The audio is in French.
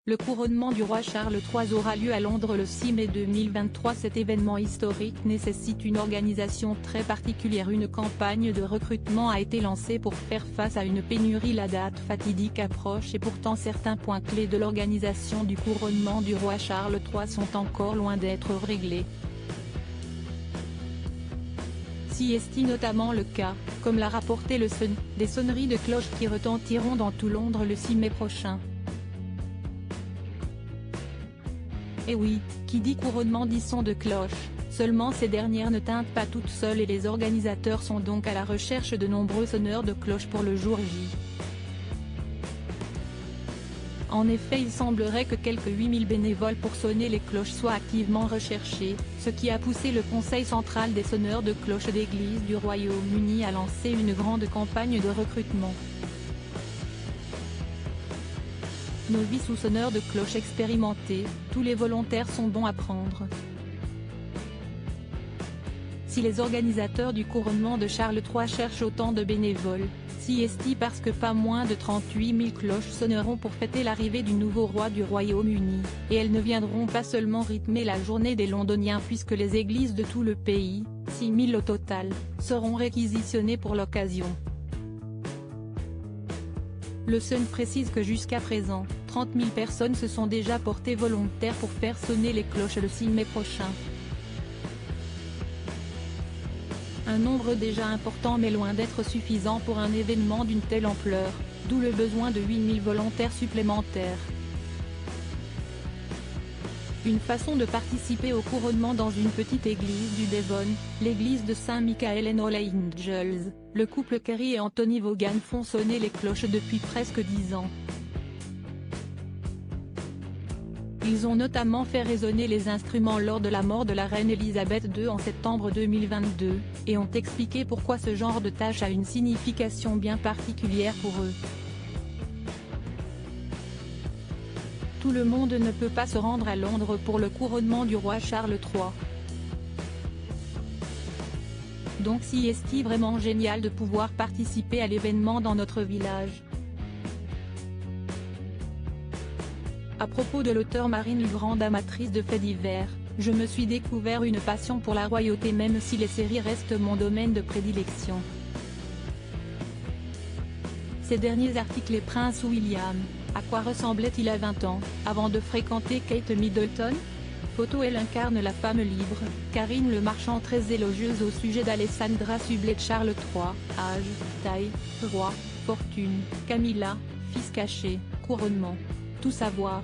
Le couronnement du roi Charles III aura lieu à Londres le 6 mai 2023. Cet événement historique nécessite une organisation très particulière. Une campagne de recrutement a été lancée pour faire face à une pénurie. La date fatidique approche et pourtant certains points clés de l'organisation du couronnement du roi Charles III sont encore loin d'être réglés. Si est notamment le cas, comme l'a rapporté le Sun, des sonneries de cloches qui retentiront dans tout Londres le 6 mai prochain. Et oui, qui dit couronnement dit son de cloche, seulement ces dernières ne tintent pas toutes seules et les organisateurs sont donc à la recherche de nombreux sonneurs de cloches pour le jour J. En effet, il semblerait que quelques 8000 bénévoles pour sonner les cloches soient activement recherchés, ce qui a poussé le Conseil central des sonneurs de cloches d'Église du Royaume-Uni à lancer une grande campagne de recrutement. Novices ou sonneurs de cloches expérimentés, tous les volontaires sont bons à prendre. Si les organisateurs du couronnement de Charles III cherchent autant de bénévoles, c'est parce que pas moins de 38 000 cloches sonneront pour fêter l'arrivée du nouveau roi du Royaume-Uni, et elles ne viendront pas seulement rythmer la journée des Londoniens puisque les églises de tout le pays, 6 000 au total, seront réquisitionnées pour l'occasion. Le Sun précise que jusqu'à présent, 30 000 personnes se sont déjà portées volontaires pour faire sonner les cloches le 6 mai prochain. Un nombre déjà important mais loin d'être suffisant pour un événement d'une telle ampleur, d'où le besoin de 8 000 volontaires supplémentaires. Une façon de participer au couronnement dans une petite église du Devon, l'église de Saint-Michael and All Angels, le couple Kerry et Anthony Vaughan font sonner les cloches depuis presque 10 ans. Ils ont notamment fait résonner les instruments lors de la mort de la reine Elisabeth II en septembre 2022, et ont expliqué pourquoi ce genre de tâche a une signification bien particulière pour eux. Tout le monde ne peut pas se rendre à Londres pour le couronnement du roi Charles III. Donc c'est vraiment génial de pouvoir participer à l'événement dans notre village. À propos de l'auteur Marine, grande amatrice de faits divers, je me suis découvert une passion pour la royauté même si les séries restent mon domaine de prédilection. Ces derniers articles et Prince William, à quoi ressemblait-il à 20 ans, avant de fréquenter Kate Middleton? Photo. Elle incarne la femme libre, Karine Le Marchand, très élogieuse au sujet d'Alessandra Sublet. Charles III, âge, taille, roi, fortune, Camilla, fils caché, couronnement. Tout savoir.